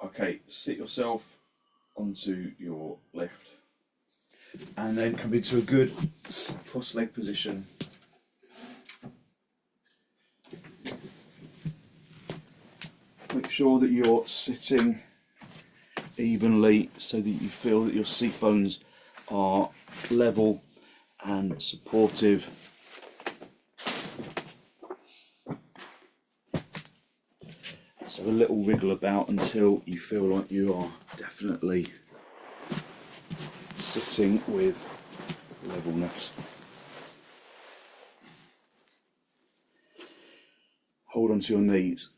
Okay, sit yourself onto your left and then come into a good cross leg position. Make sure that you're sitting evenly so that you feel that your seat bones are level and supportive. So a little wriggle about until you feel like you are definitely sitting with levelness. Hold onto your knees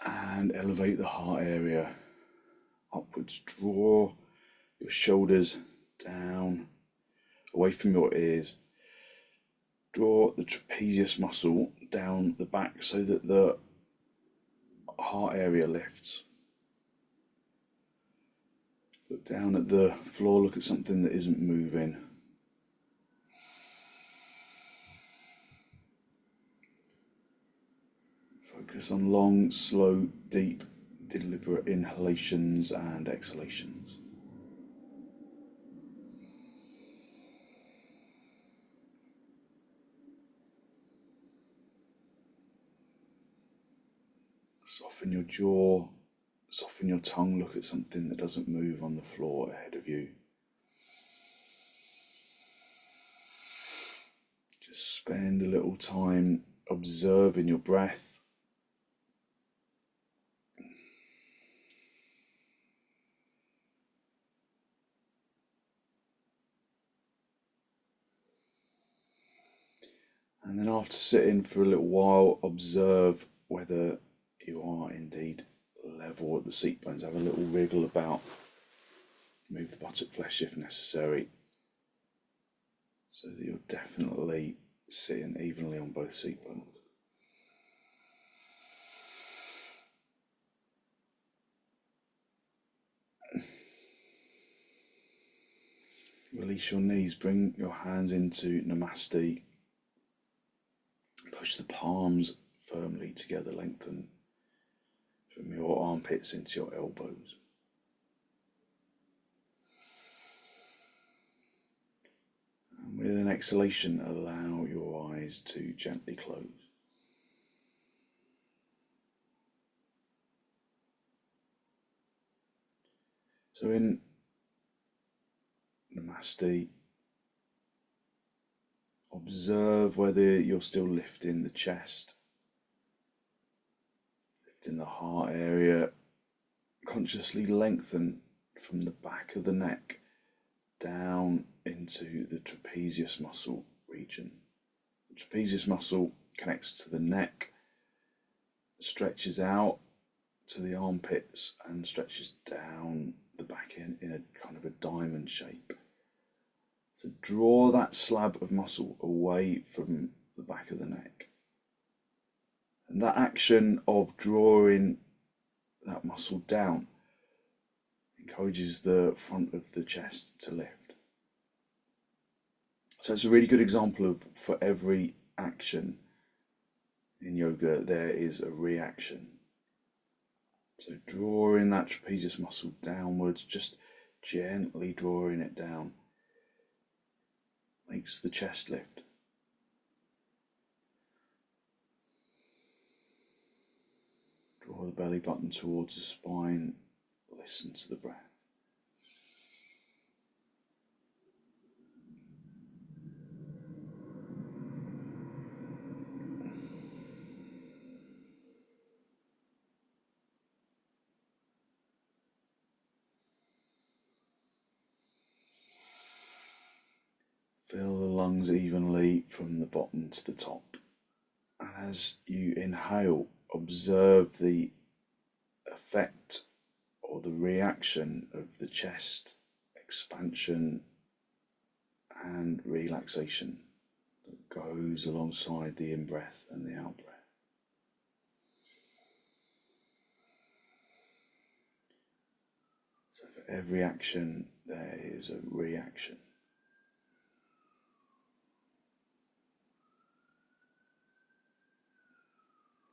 and elevate the heart area upwards. Draw your shoulders down, away from your ears. Draw the trapezius muscle down the back so that the heart area lifts. Look down at the floor, look at something that isn't moving. Focus on long, slow, deep, deliberate inhalations and exhalations. Soften your jaw, soften your tongue, look at something that doesn't move on the floor ahead of you. Just spend a little time observing your breath. And then after sitting for a little while, observe whether you are indeed level at the seat bones. Have a little wriggle about. Move the buttock flesh if necessary, so that you're definitely sitting evenly on both seat bones. Release your knees, bring your hands into Namaste. Push the palms firmly together, lengthen from your armpits into your elbows. And with an exhalation, allow your eyes to gently close. So in Namaste, observe whether you're still lifting the chest, lifting the heart area. Consciously lengthen from the back of the neck down into the trapezius muscle region. The trapezius muscle connects to the neck, stretches out to the armpits and stretches down the back in a kind of a diamond shape. So draw that slab of muscle away from the back of the neck. And that action of drawing that muscle down encourages the front of the chest to lift. So it's a really good example of, for every action in yoga, there is a reaction. So drawing that trapezius muscle downwards, just gently drawing it down, makes the chest lift. Draw the belly button towards the spine, listen to the breath. Fill the lungs evenly from the bottom to the top. And as you inhale, observe the effect or the reaction of the chest expansion and relaxation that goes alongside the in-breath and the out-breath. So for every action, there is a reaction.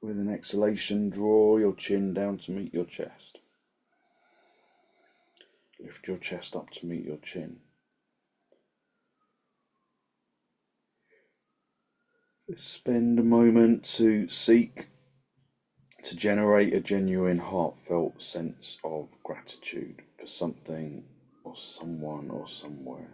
With an exhalation, draw your chin down to meet your chest. Lift your chest up to meet your chin. Spend a moment to seek to generate a genuine, heartfelt sense of gratitude for something or someone or somewhere.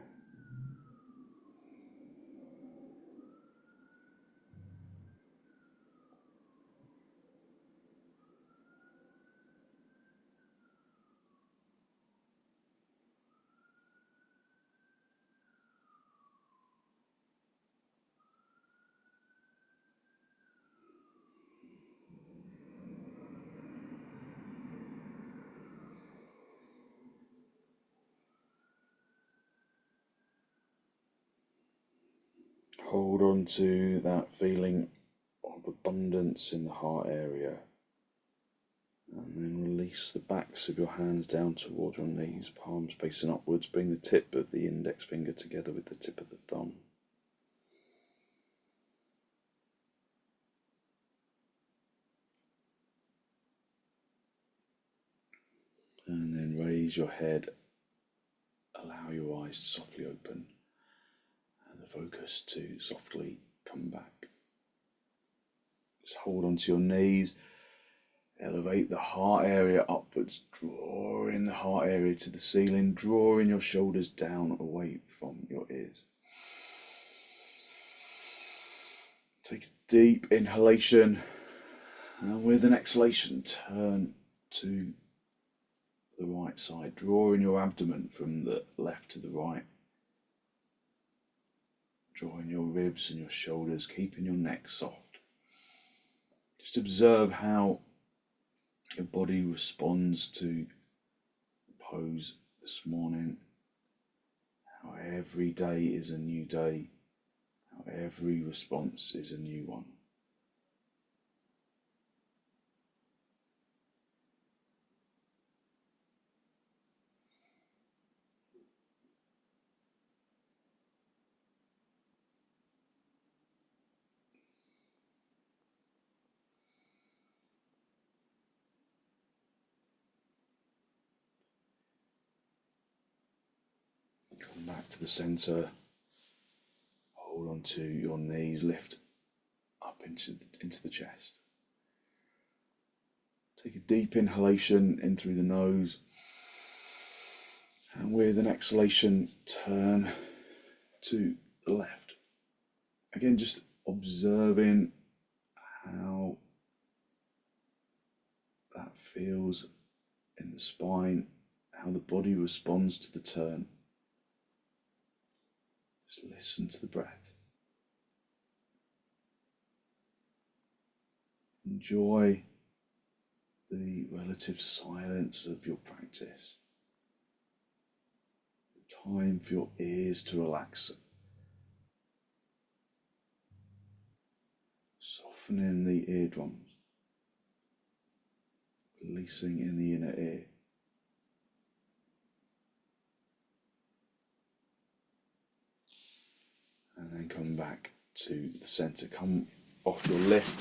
Hold on to that feeling of abundance in the heart area, and then release the backs of your hands down towards your knees, palms facing upwards. Bring the tip of the index finger together with the tip of the thumb. And then raise your head, allow your eyes to softly open, and the focus to softly come back. Just hold on to your knees, elevate the heart area upwards, drawing the heart area to the ceiling, drawing your shoulders down away from your ears. Take a deep inhalation, and with an exhalation, turn to the right side, drawing your abdomen from the left to the right, drawing your ribs and your shoulders, keeping your neck soft. Just observe how your body responds to the pose this morning, how every day is a new day, how every response is a new one. Come back to the centre, hold on to your knees, lift up into the chest. Take a deep inhalation in through the nose, and with an exhalation, turn to the left. Again, just observing how that feels in the spine, how the body responds to the turn. Just listen to the breath. Enjoy the relative silence of your practice. Time for your ears to relax. Softening the eardrums. Releasing in the inner ear. And then come back to the centre. Come off your lift.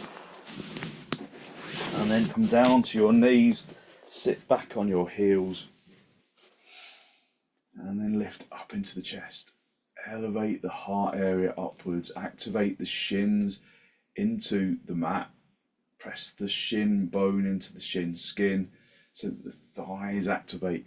And then come down to your knees. Sit back on your heels. And then lift up into the chest. Elevate the heart area upwards. Activate the shins into the mat. Press the shin bone into the shin skin so that the thighs activate.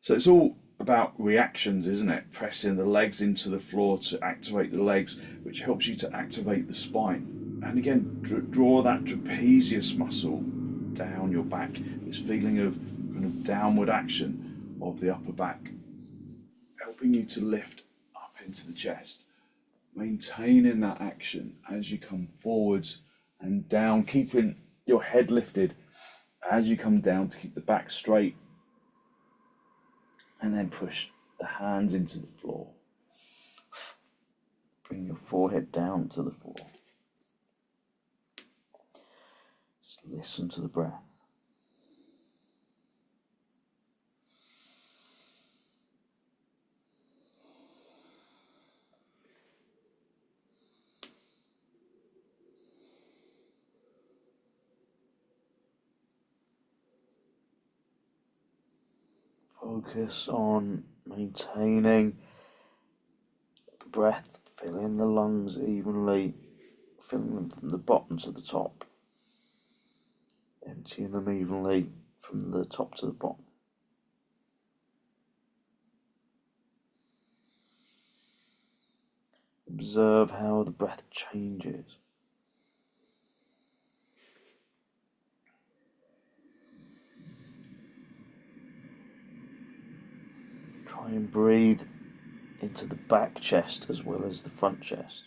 So it's all about reactions, isn't it? Pressing the legs into the floor to activate the legs, which helps you to activate the spine. And again, draw that trapezius muscle down your back. This feeling of kind of downward action of the upper back, helping you to lift up into the chest. Maintaining that action as you come forwards and down, keeping your head lifted as you come down to keep the back straight, and then push the hands into the floor. Bring your forehead down to the floor. Just listen to the breath. focus on maintaining the breath, filling the lungs evenly, filling them from the bottom to the top, emptying them evenly from the top to the bottom. Observe how the breath changes. Try and breathe into the back chest as well as the front chest.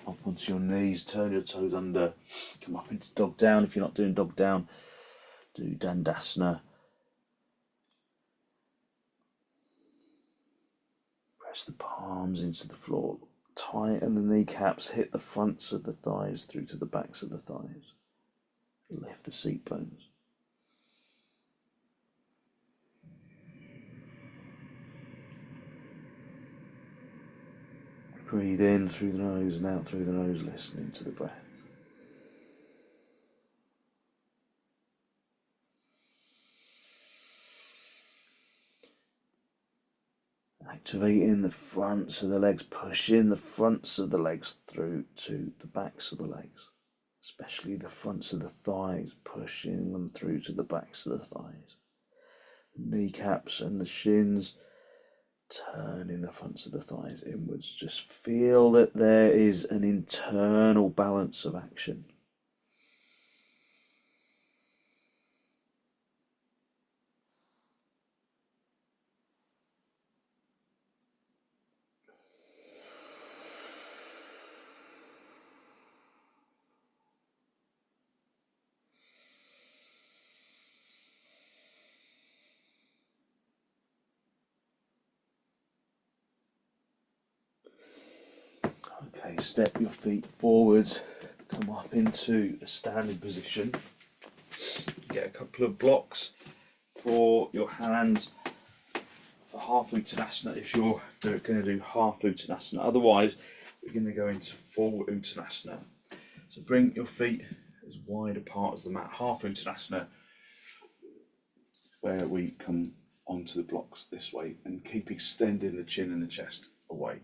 Up onto your knees, turn your toes under, come up into dog down. If you're not doing dog down, do dandasana. Press the palms into the floor, tighten the kneecaps, hit the fronts of the thighs through to the backs of the thighs. Lift the seat bones. Breathe in through the nose and out through the nose, listening to the breath. Activating the fronts of the legs, pushing the fronts of the legs through to the backs of the legs, especially the fronts of the thighs, pushing them through to the backs of the thighs. The kneecaps and the shins, turning the fronts of the thighs inwards. Just feel that there is an internal balance of action. Okay, step your feet forwards, come up into a standing position. Get a couple of blocks for your hands for half Uttanasana if you're going to do half Uttanasana. Otherwise, we're going to go into full Uttanasana. So bring your feet as wide apart as the mat. Half Uttanasana, where we come onto the blocks this way and keep extending the chin and the chest away.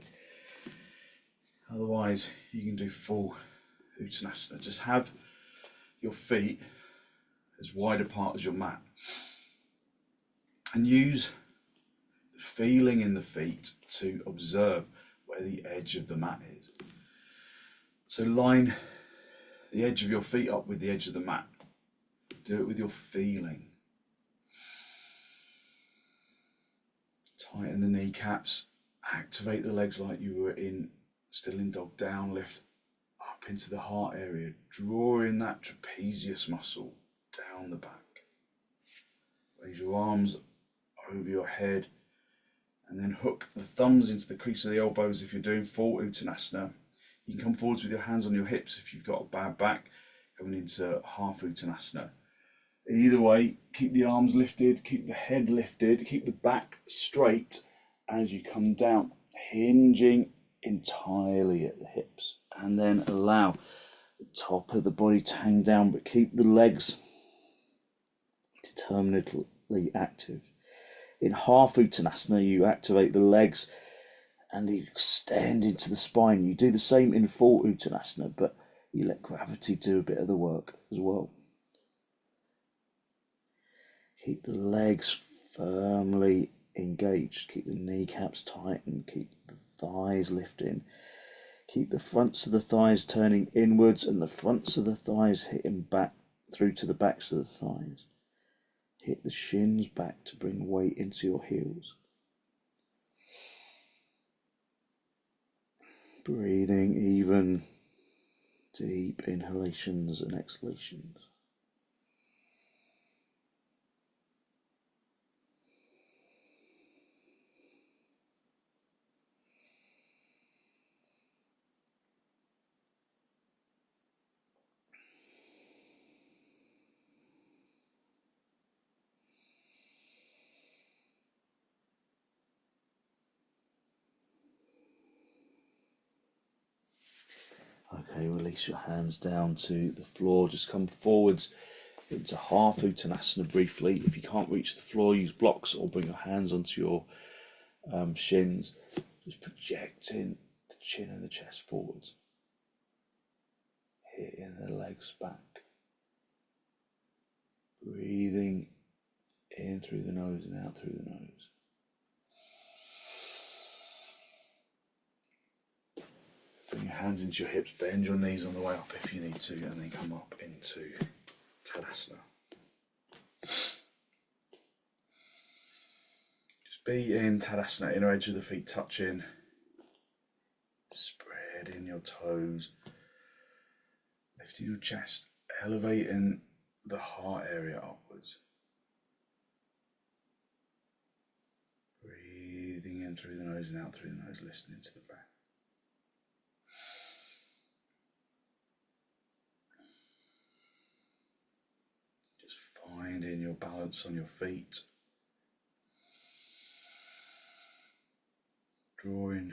Otherwise, you can do full Uttanasana. Just have your feet as wide apart as your mat. And use the feeling in the feet to observe where the edge of the mat is. So line the edge of your feet up with the edge of the mat. Do it with your feeling. Tighten the kneecaps. Activate the legs like you were still in dog down. Lift up into the heart area, drawing that trapezius muscle down the back. Raise your arms over your head and then hook the thumbs into the crease of the elbows if you're doing full Uttanasana. You can come forwards with your hands on your hips if you've got a bad back, coming into half Uttanasana. Either way, keep the arms lifted, keep the head lifted, keep the back straight as you come down, hinging entirely at the hips, and then allow the top of the body to hang down, but keep the legs determinedly active. In half Uttanasana, you activate the legs and you extend into the spine. You do the same in full Uttanasana, but you let gravity do a bit of the work as well. Keep the legs firmly engaged, keep the kneecaps tightened, keep the thighs lifting, keep the fronts of the thighs turning inwards and the fronts of the thighs hitting back through to the backs of the thighs. Hit the shins back to bring weight into your heels. Breathing even deep inhalations and exhalations. Okay, release your hands down to the floor. Just come forwards into half uttanasana briefly. If you can't reach the floor, use blocks or bring your hands onto your shins. Just projecting the chin and the chest forwards. Hitting the legs back. Breathing in through the nose and out through the nose. Bring your hands into your hips, bend your knees on the way up if you need to, and then come up into Tadasana. Just be in Tadasana, inner edge of the feet touching, spreading your toes, lifting your chest, elevating the heart area upwards. Breathing in through the nose and out through the nose, listening to the breath. Just finding your balance on your feet. Drawing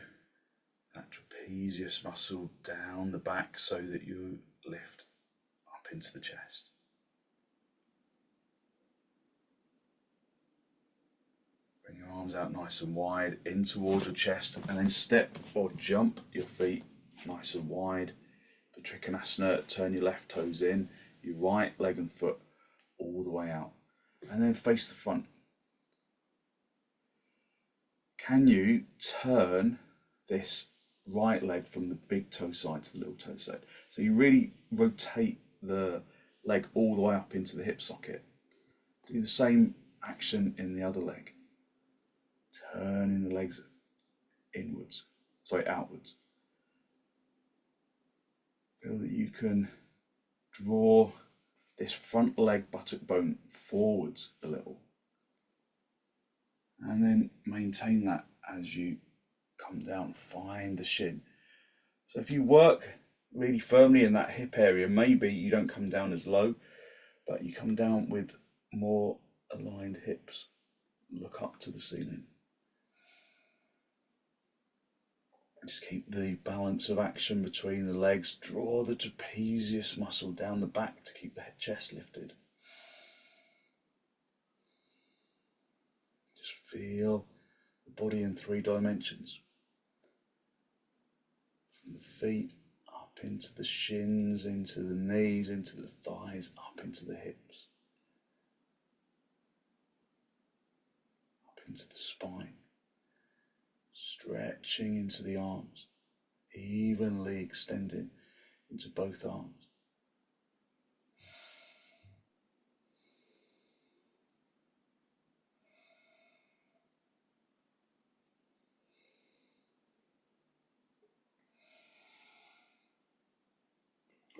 that trapezius muscle down the back so that you lift up into the chest. Bring your arms out nice and wide in towards your chest, and then step or jump your feet nice and wide. For trikonasana, turn your left toes in, your right leg and foot all the way out, and then face the front. Can you turn this right leg from the big toe side to the little toe side? So you really rotate the leg all the way up into the hip socket. Do the same action in the other leg. Turning the legs outwards. Feel that you can draw this front leg buttock bone forwards a little. And then maintain that as you come down, find the shin. So if you work really firmly in that hip area, maybe you don't come down as low, but you come down with more aligned hips. Look up to the ceiling. Just keep the balance of action between the legs. Draw the trapezius muscle down the back to keep the chest lifted. Just feel the body in 3 dimensions. From the feet up into the shins, into the knees, into the thighs, up into the hips. Up into the spine. Stretching into the arms, evenly extending into both arms.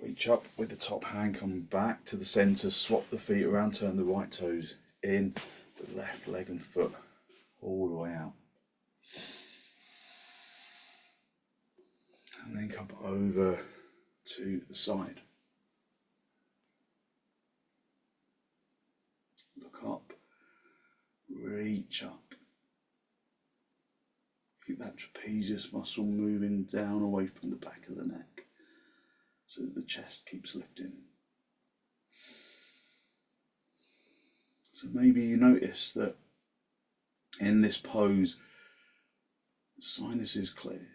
Reach up with the top hand, come back to the center, swap the feet around, turn the right toes in, the left leg and foot all the way out. And then come over to the side. Look up, reach up. Keep that trapezius muscle moving down away from the back of the neck so that the chest keeps lifting. So maybe you notice that in this pose, the sinus is clear.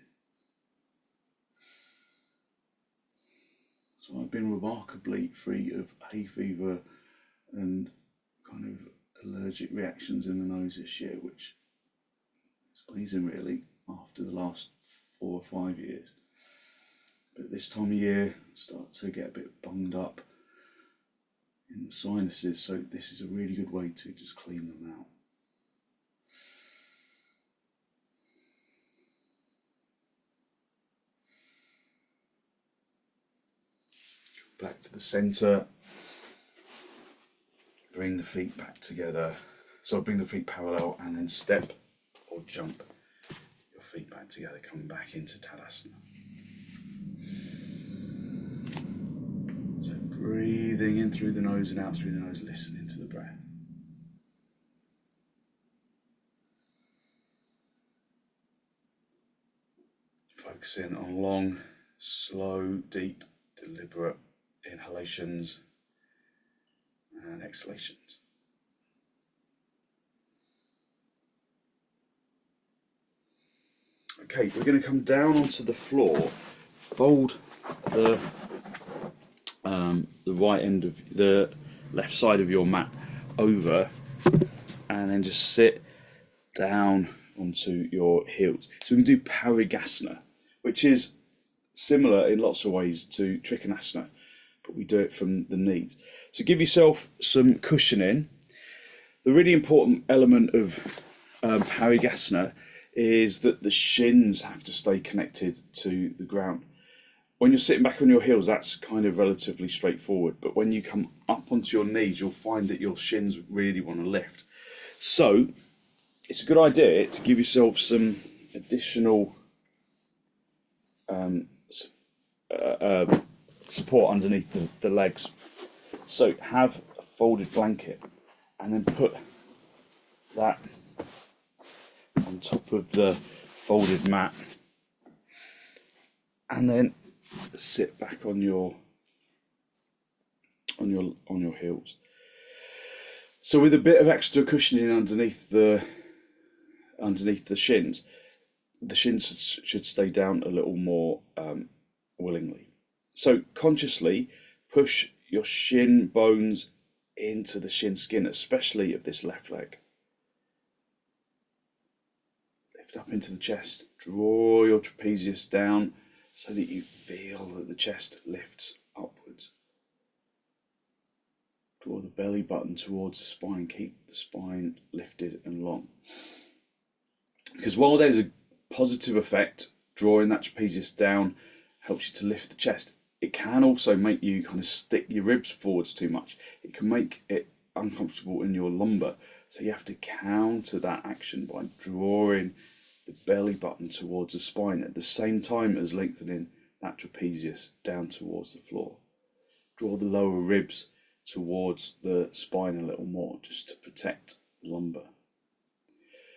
So I've been remarkably free of hay fever and kind of allergic reactions in the nose this year, which is pleasing really after the last 4 or 5 years. But this time of year I start to get a bit bunged up in the sinuses, so this is a really good way to just clean them out. Back to the center, bring the feet back together, so bring the feet parallel and then step or jump your feet back together, come back into Tadasana. So breathing in through the nose and out through the nose, listening to the breath. Focusing on long slow, deep, deliberate inhalations and exhalations. Okay, we're going to come down onto the floor, fold the right end of the left side of your mat over, and then just sit down onto your heels. So we can do parighasana, which is similar in lots of ways to trikonasana, but we do it from the knees. So give yourself some cushioning. The really important element of parighasana is that the shins have to stay connected to the ground. When you're sitting back on your heels, that's kind of relatively straightforward, but when you come up onto your knees, you'll find that your shins really want to lift. So it's a good idea to give yourself some additional support underneath the legs. So have a folded blanket and then put that on top of the folded mat, and then sit back on your heels. So with a bit of extra cushioning underneath the shins, the shins should stay down a little more willingly. So consciously push your shin bones into the shin skin, especially of this left leg. Lift up into the chest, draw your trapezius down so that you feel that the chest lifts upwards. Draw the belly button towards the spine, keep the spine lifted and long. Because while there's a positive effect, drawing that trapezius down helps you to lift the chest, it can also make you kind of stick your ribs forwards too much. It can make it uncomfortable in your lumbar. So you have to counter that action by drawing the belly button towards the spine at the same time as lengthening that trapezius down towards the floor. Draw the lower ribs towards the spine a little more, just to protect the lumbar.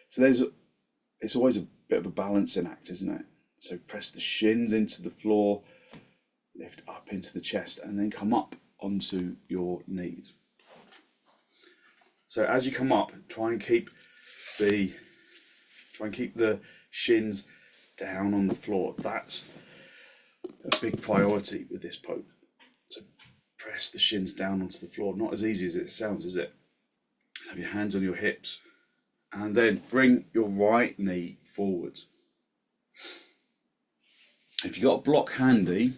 So it's always a bit of a balancing act, isn't it? So press the shins into the floor, lift up into the chest, and then come up onto your knees. So as you come up, try and keep the shins down on the floor. That's a big priority with this pose. So press the shins down onto the floor. Not as easy as it sounds, is it? Have your hands on your hips, and then bring your right knee forwards. If you've got a block handy,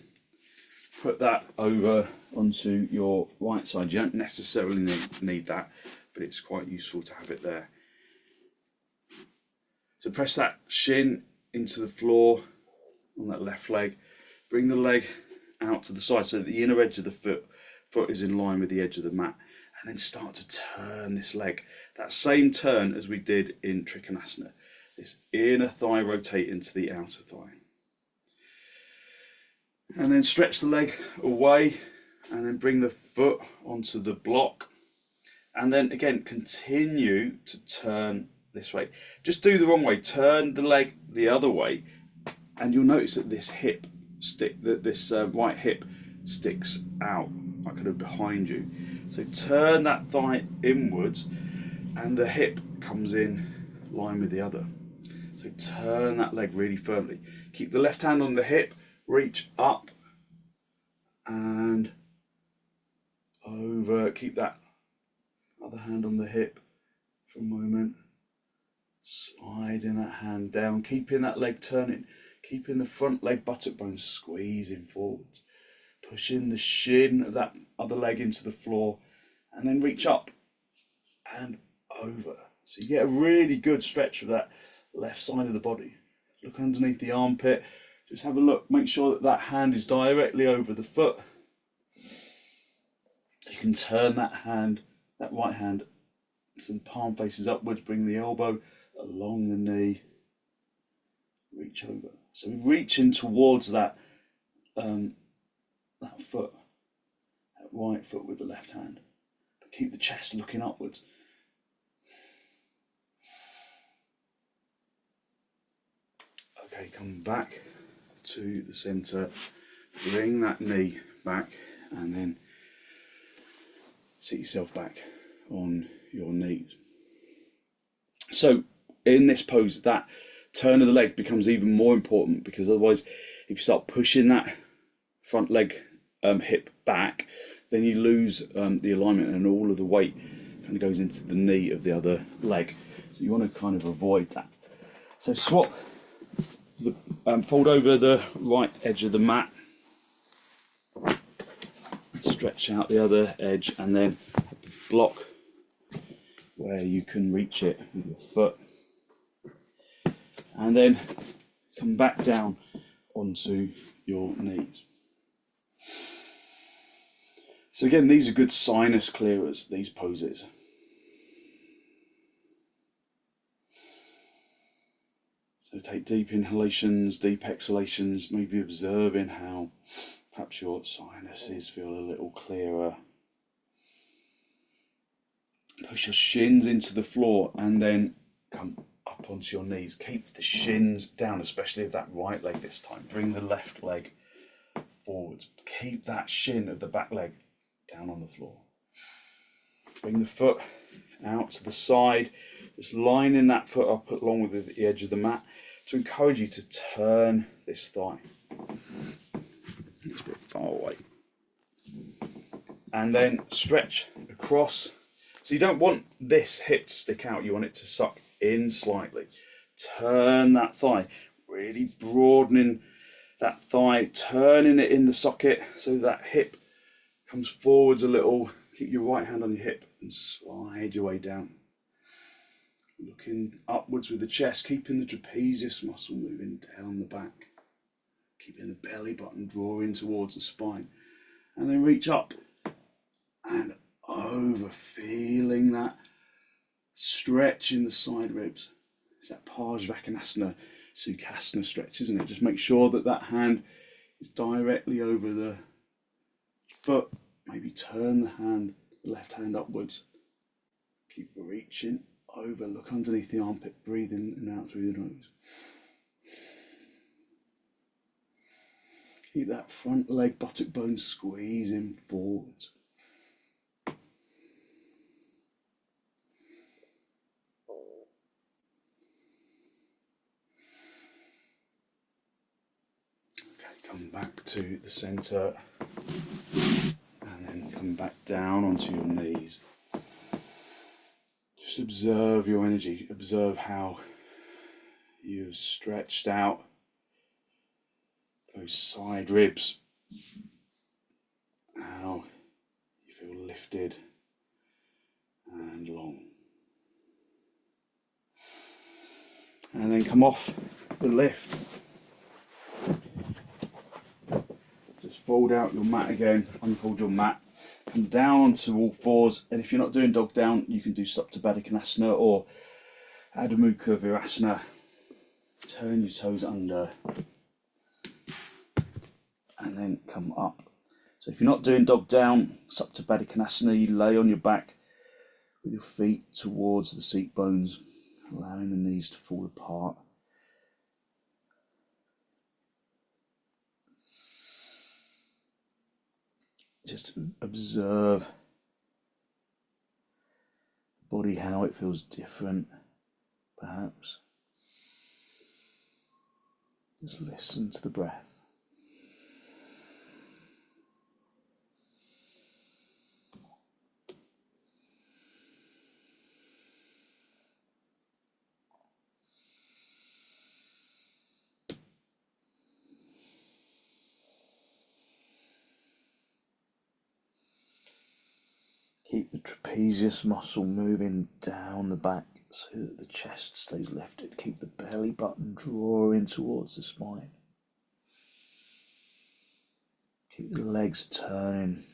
put that over onto your right side. You don't necessarily need that, but it's quite useful to have it there. So press that shin into the floor on that left leg. Bring the leg out to the side so that the inner edge of the foot is in line with the edge of the mat. And then start to turn this leg. That same turn as we did in trikonasana. This inner thigh rotate into the outer thigh. And then stretch the leg away and then bring the foot onto the block. And then again, continue to turn this way. Just do the wrong way. Turn the leg the other way, and you'll notice that this right hip sticks out, like kind of behind you. So turn that thigh inwards, and the hip comes in line with the other. So turn that leg really firmly. Keep the left hand on the hip, reach up and over. Keep that other hand on the hip for a moment. Sliding that hand down, keeping that leg turning, keeping the front leg buttock bone squeezing forwards, pushing the shin of that other leg into the floor, and then reach up and over. So you get a really good stretch of that left side of the body. Look underneath the armpit, just have a look, make sure that that hand is directly over the foot. You can turn that hand, that right hand, some palm faces upwards, bring the elbow along the knee, reach over. So we're reaching towards that foot, that right foot with the left hand. But keep the chest looking upwards. Okay, come back to the centre, bring that knee back, and then sit yourself back on your knees. So in this pose, that turn of the leg becomes even more important, because otherwise if you start pushing that front leg hip back, then you lose the alignment, and all of the weight kind of goes into the knee of the other leg. So you want to kind of avoid that. So swap the fold over the right edge of the mat, stretch out the other edge, and then block where you can reach it with your foot, and then come back down onto your knees. So again, these are good sinus clearers, these poses. So take deep inhalations, deep exhalations, maybe observing how perhaps your sinuses feel a little clearer. Push your shins into the floor and then come up onto your knees. Keep the shins down, especially of that right leg this time. Bring the left leg forwards. Keep that shin of the back leg down on the floor. Bring the foot out to the side, just lining that foot up along with the edge of the mat to encourage you to turn this thigh. It's a bit far away. And then stretch across. So you don't want this hip to stick out, you want it to suck in slightly. Turn that thigh, really broadening that thigh, turning it in the socket so that hip comes forwards a little. Keep your right hand on your hip and slide your way down. Looking upwards with the chest, keeping the trapezius muscle moving down the back. Keeping the belly button drawing towards the spine. And then reach up and over, feeling that stretch in the side ribs. It's that parighasana, sukhasana stretch, isn't it? Just make sure that that hand is directly over the foot. Maybe turn the left hand upwards. Keep reaching over, look underneath the armpit, breathe in and out through the nose. Keep that front leg buttock bone squeezing forwards. Come back to the centre and then come back down onto your knees. Just observe your energy, observe how you've stretched out those side ribs, how you feel lifted and long. And then come off the lift. Just fold out your mat again, unfold your mat, come down onto all fours, and if you're not doing dog down, you can do Sept or Adho Mukha virasana. Turn your toes under and then come up. So if you're not doing dog down, Sept, you lay on your back with your feet towards the seat bones, allowing the knees to fall apart. Just observe the body, how it feels different, perhaps. Just listen to the breath. Keep the trapezius muscle moving down the back so that the chest stays lifted. Keep the belly button drawing towards the spine. Keep the legs turning,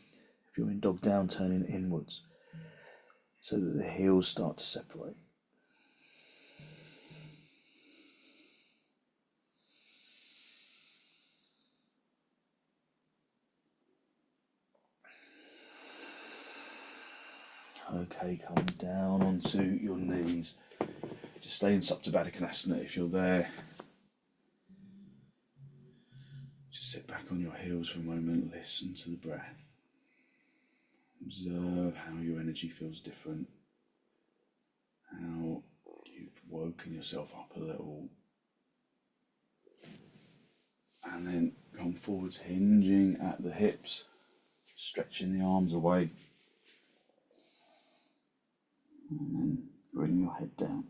if you're in dog down, turning inwards so that the heels start to separate. Okay, come down onto your knees. Just stay in Sept if you're there. Sit back on your heels for a moment, listen to the breath. Observe how your energy feels different, how you've woken yourself up a little. And then come forwards, hinging at the hips, stretching the arms away. And then bring your head down.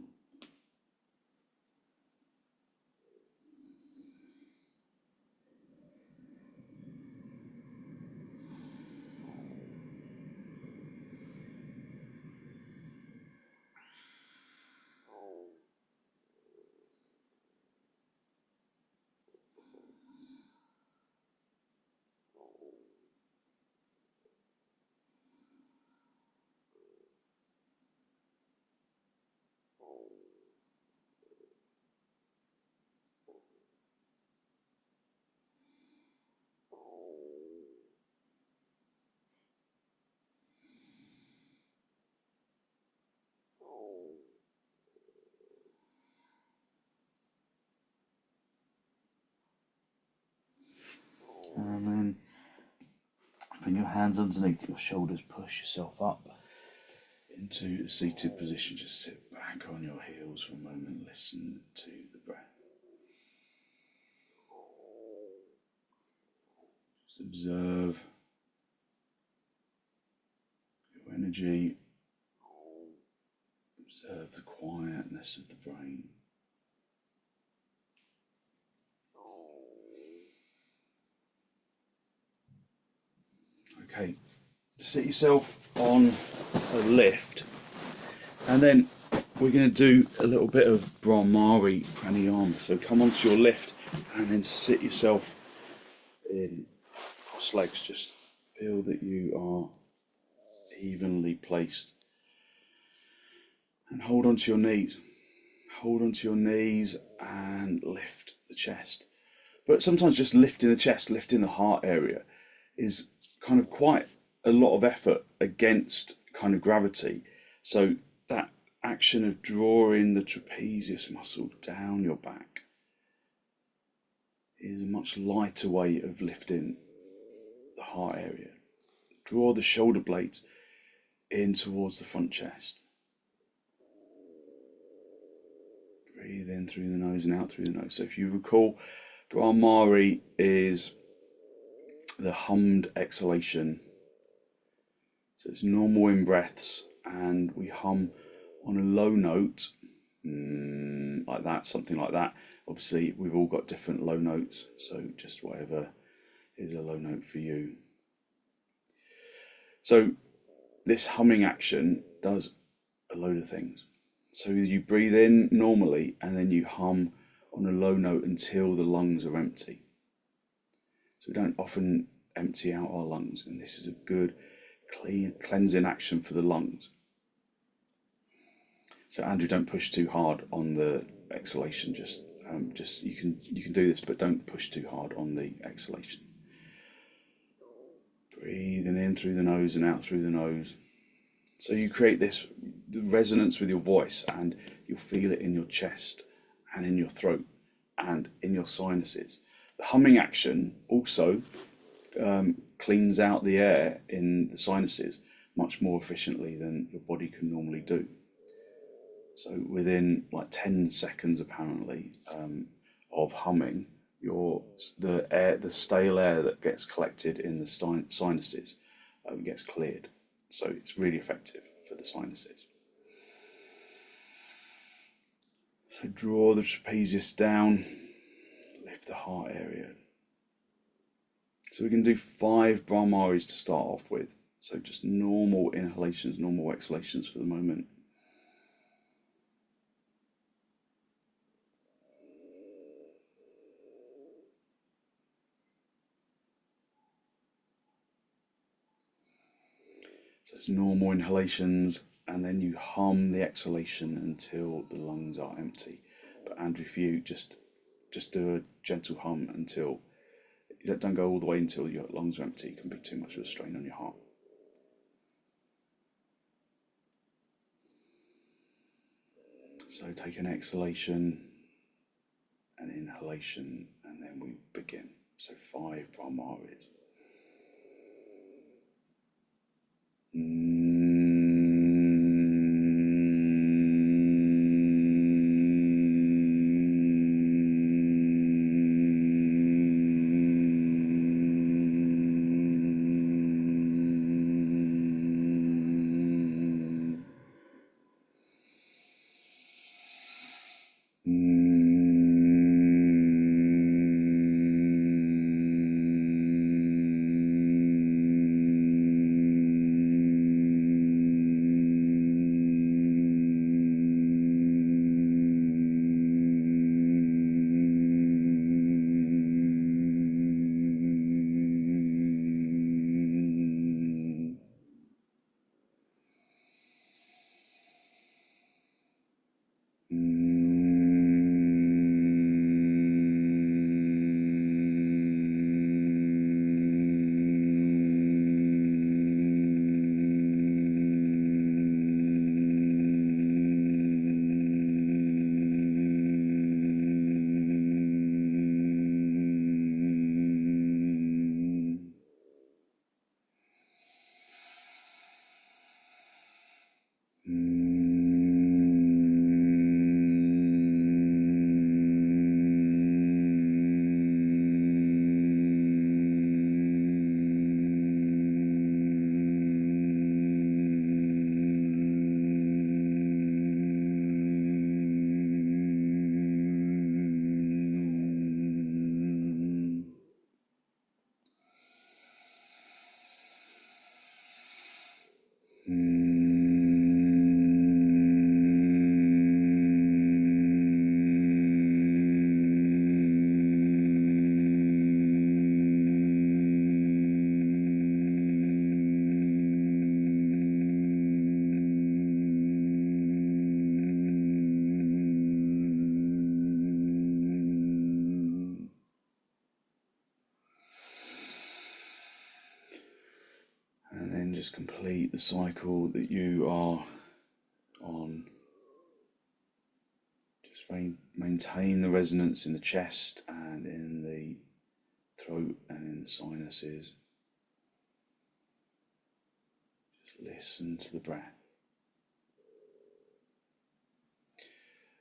And then bring your hands underneath your shoulders, push yourself up into a seated position. Just sit back on your heels for a moment, listen to the breath. Just observe your energy, observe the quietness of the brain. Okay, sit yourself on a lift, and then we're going to do a little bit of brahmari pranayama. So come onto your lift and then sit yourself in cross legs. Just feel that you are evenly placed, and hold onto your knees. Hold onto your knees and lift the chest. But sometimes just lifting the chest, lifting the heart area is kind of quite a lot of effort against kind of gravity. So that action of drawing the trapezius muscle down your back is a much lighter way of lifting the heart area. Draw the shoulder blades in towards the front chest. Breathe in through the nose and out through the nose. So if you recall, brahmari is the hummed exhalation. So it's normal in breaths, and we hum on a low note, like that, something like that. Obviously, we've all got different low notes, so just whatever is a low note for you. So this humming action does a load of things. So you breathe in normally, and then you hum on a low note until the lungs are empty. So we don't often empty out our lungs, and this is a good cleansing action for the lungs. So Andrew, don't push too hard on the exhalation. Just you can do this, but don't push too hard on the exhalation. Breathing in through the nose and out through the nose. So you create this resonance with your voice, and you'll feel it in your chest and in your throat and in your sinuses. The humming action also cleans out the air in the sinuses much more efficiently than your body can normally do. So within like 10 seconds apparently of humming, the stale air that gets collected in the sinuses gets cleared. So it's really effective for the sinuses. So draw the trapezius down, lift the heart area. So we can do 5 brahmaris to start off with. So just normal inhalations, normal exhalations for the moment. So it's normal inhalations, and then you hum the exhalation until the lungs are empty. But Andrew, for you, just do a gentle hum until, you don't go all the way until your lungs are empty. It can be too much of a strain on your heart. So take an exhalation, an inhalation, and then we begin. So 5 brahmaris. And then just complete the cycle that you are on. Just maintain the resonance in the chest and in the throat and in the sinuses. Just listen to the breath.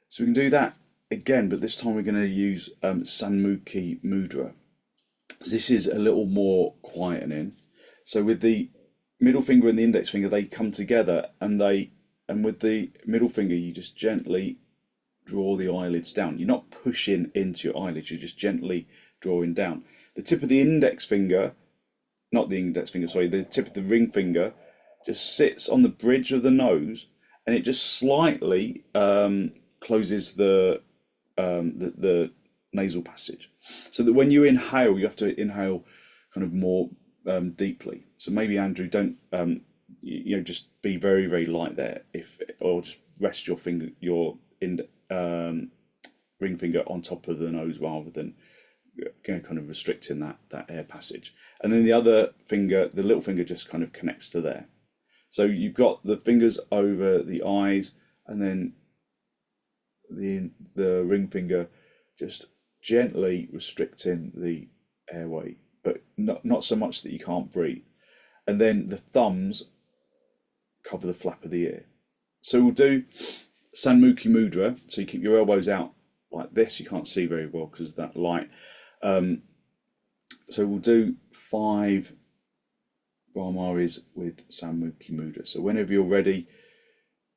So we can do that again, but this time we're going to use Sanmukhi Mudra. This is a little more quietening. So with the middle finger and the index finger, they come together, and with the middle finger you just gently draw the eyelids down. You're not pushing into your eyelids, you're just gently drawing down. The tip of the index finger, not the index finger, sorry, the tip of the ring finger just sits on the bridge of the nose, and it just slightly closes the nasal passage, so that when you inhale, you have to inhale kind of more deeply. So maybe Andrew, don't just be very, very light there, or just rest your finger, your ring finger on top of the nose rather than kind of restricting that air passage. And then the other finger, the little finger, just kind of connects to there. So you've got the fingers over the eyes, and then the ring finger just gently restricting the airway, but not so much that you can't breathe. And then the thumbs cover the flap of the ear. So we'll do Sanmukhi Mudra. So you keep your elbows out like this. You can't see very well because of that light. So we'll do 5 brahmaris with Sanmukhi Mudra. So whenever you're ready,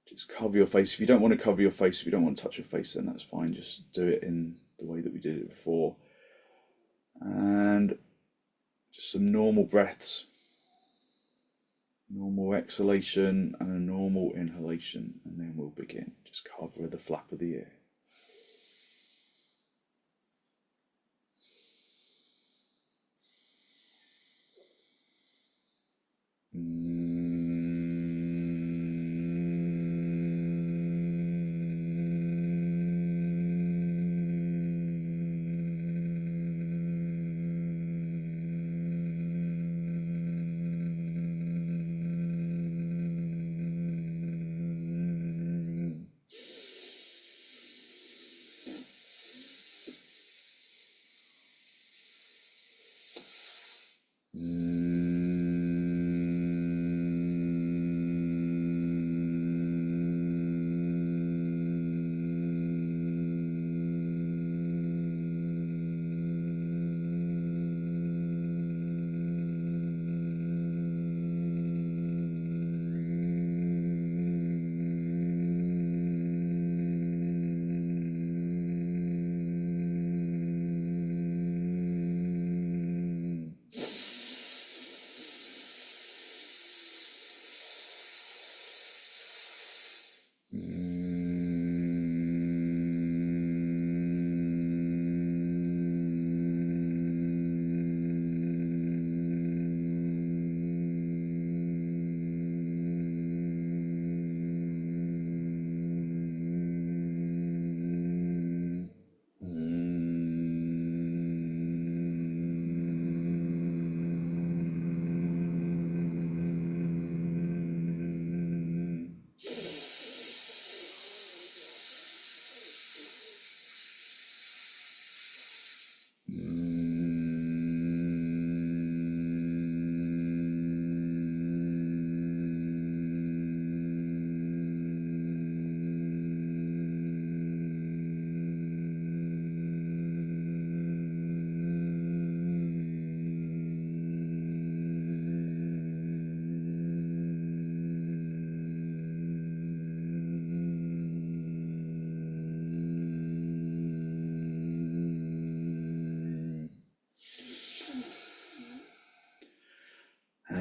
just cover your face. If you don't want to cover your face, if you don't want to touch your face, then that's fine. Just do it in the way that we did it before. And just some normal breaths, normal exhalation and a normal inhalation, and then we'll begin. Just cover the flap of the ear.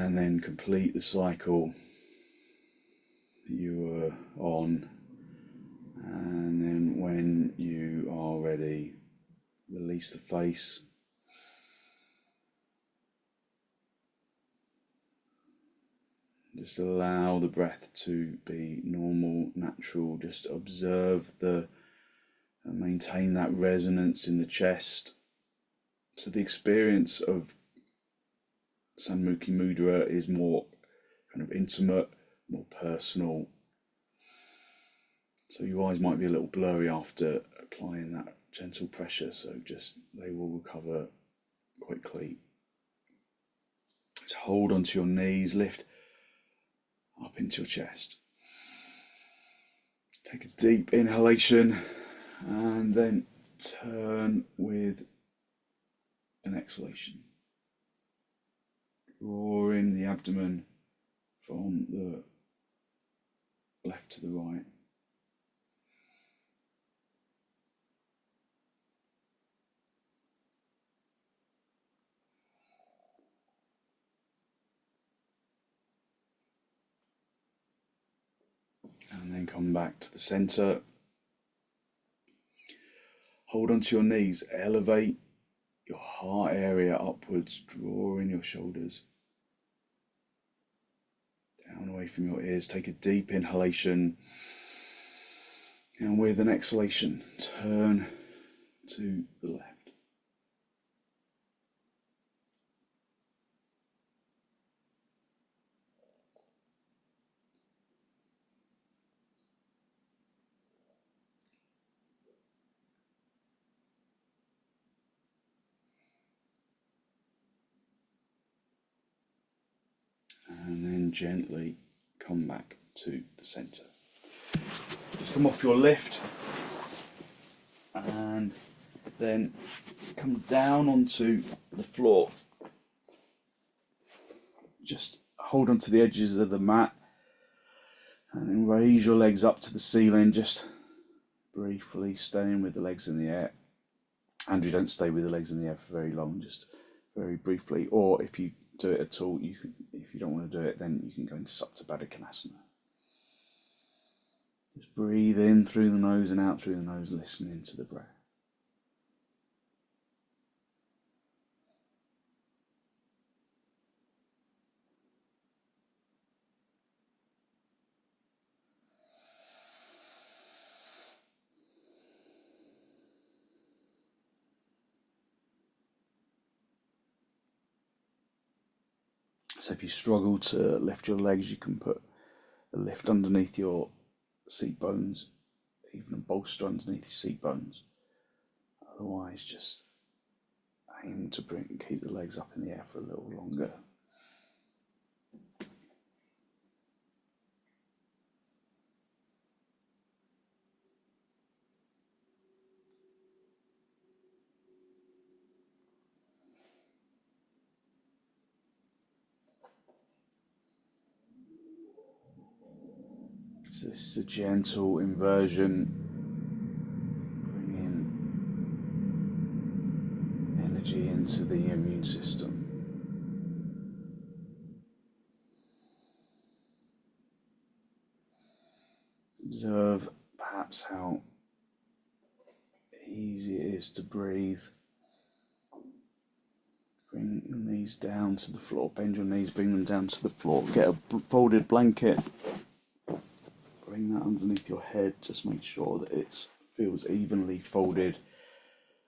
And then complete the cycle that you were on. And then when you are ready, release the face. Just allow the breath to be normal, natural. Just observe and maintain that resonance in the chest. So the experience of Sanmukhi Mudra is more kind of intimate, more personal. So your eyes might be a little blurry after applying that gentle pressure, so just they will recover quickly. So hold onto your knees, lift up into your chest. Take a deep inhalation and then turn with an exhalation. Drawing the abdomen from the left to the right. And then come back to the center. Hold onto your knees, elevate your heart area upwards, drawing your shoulders down away from your ears. Take a deep inhalation, and with an exhalation, turn to the left. And then gently come back to the center. Just come off your lift and then come down onto the floor. Just hold onto the edges of the mat and then raise your legs up to the ceiling, just briefly staying with the legs in the air. Andrew, don't stay with the legs in the air for very long, just very briefly. Or if you do it at all, you can, if you don't want to do it, then you can go into Sept parighasana. Just breathe in through the nose and out through the nose, listening to the breath. So if you struggle to lift your legs, you can put a lift underneath your seat bones, even a bolster underneath your seat bones. Otherwise, just aim to keep the legs up in the air for a little longer. So this is a gentle inversion, bringing energy into the immune system. Observe perhaps how easy it is to breathe. Bring your knees down to the floor, bend your knees, bring them down to the floor. Get a folded blanket. Bring that underneath your head, just make sure that it feels evenly folded.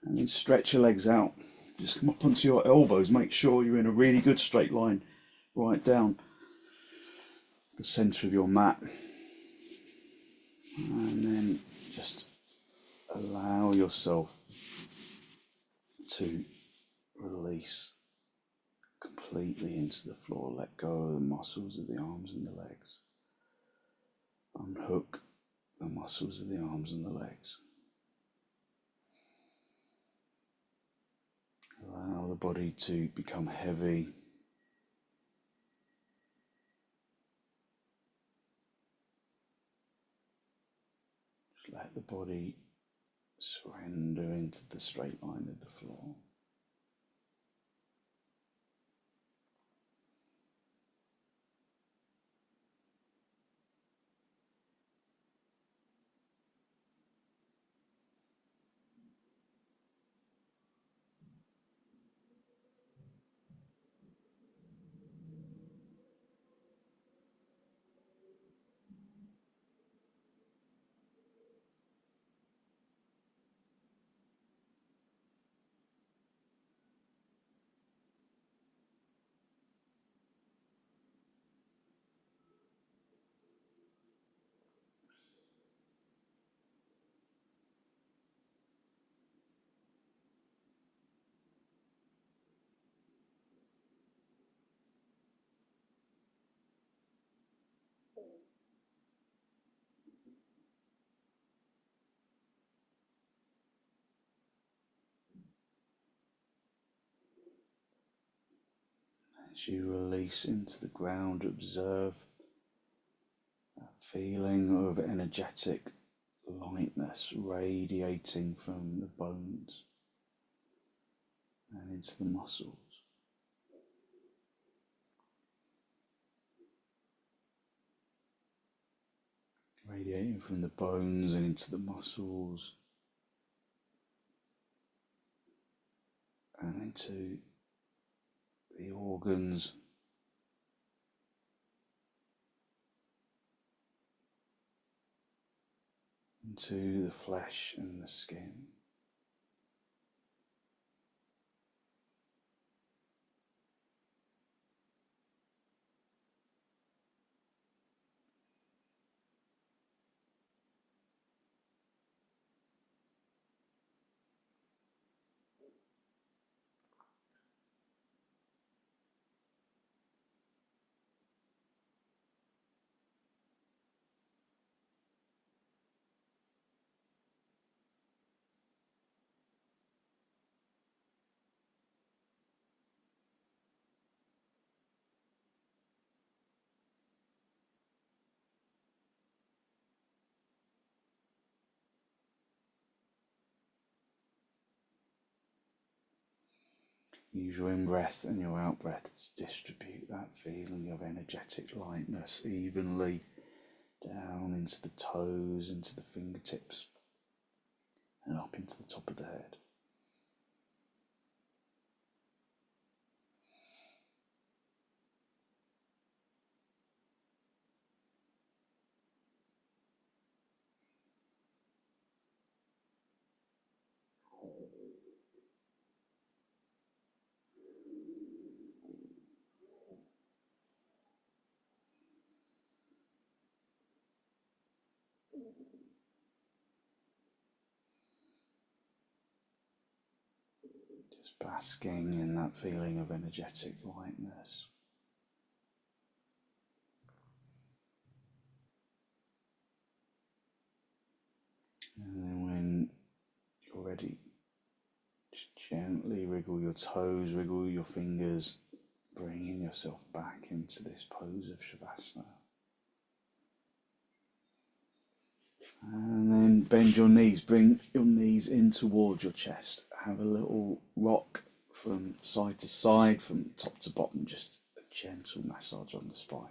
And then stretch your legs out. Just come up onto your elbows, make sure you're in a really good straight line right down the center of your mat. And then just allow yourself to release completely into the floor. Let go of the muscles of the arms and the legs. Unhook the muscles of the arms and the legs. Allow the body to become heavy. Just let the body surrender into the straight line of the floor. As you release into the ground, observe that feeling of energetic lightness radiating from the bones and into the muscles. Radiating from the bones and into the muscles and into the organs, into the flesh and the skin. Use your in-breath and your out-breath to distribute that feeling of energetic lightness evenly down into the toes, into the fingertips, and up into the top of the head. Just basking in that feeling of energetic lightness. And then when you're ready, just gently wriggle your toes, wriggle your fingers, bringing yourself back into this pose of shavasana. And then bend your knees, bring your knees in towards your chest. Have a little rock from side to side, from top to bottom, just a gentle massage on the spine.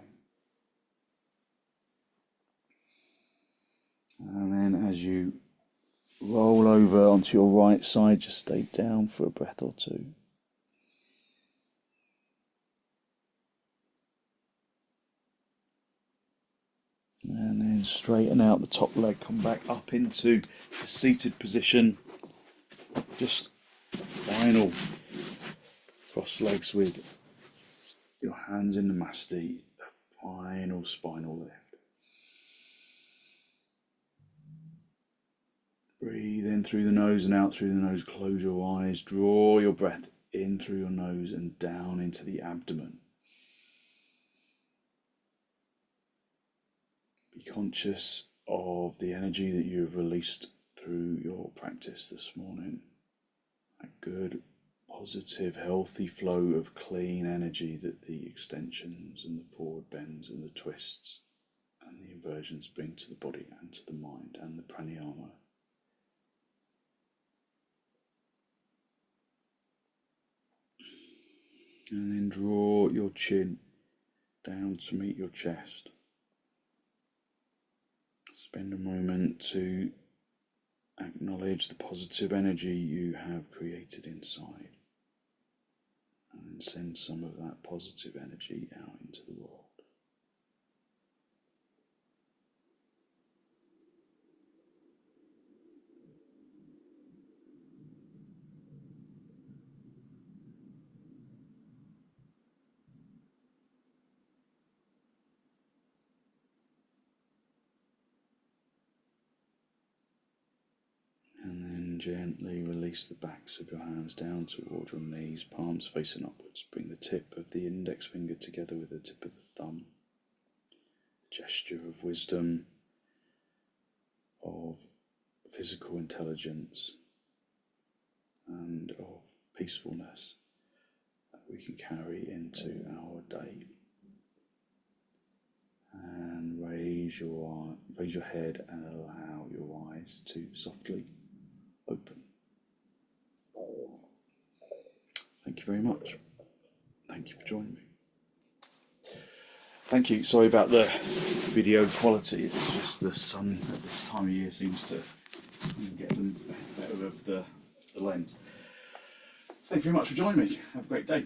And then as you roll over onto your right side, just stay down for a breath or two. And then straighten out the top leg, come back up into the seated position. Just final cross legs with your hands in the masti, the final spinal lift. Breathe in through the nose and out through the nose, close your eyes, draw your breath in through your nose and down into the abdomen. Be conscious of the energy that you have released through your practice this morning. A good, positive, healthy flow of clean energy that the extensions and the forward bends and the twists and the inversions bring to the body and to the mind and the pranayama. And then draw your chin down to meet your chest. Spend a moment to acknowledge the positive energy you have created inside and send some of that positive energy out into the world. And then gently release the backs of your hands down toward your knees, palms facing upwards. Bring the tip of the index finger together with the tip of the thumb. A gesture of wisdom, of physical intelligence, and of peacefulness. we can carry into our day. And raise your head and allow your eyes to softly open. Thank you very much. Thank you for joining me. Thank you. Sorry about the video quality. It's just the sun at this time of year seems to get them better of the lens. Thank you very much for joining me. Have a great day.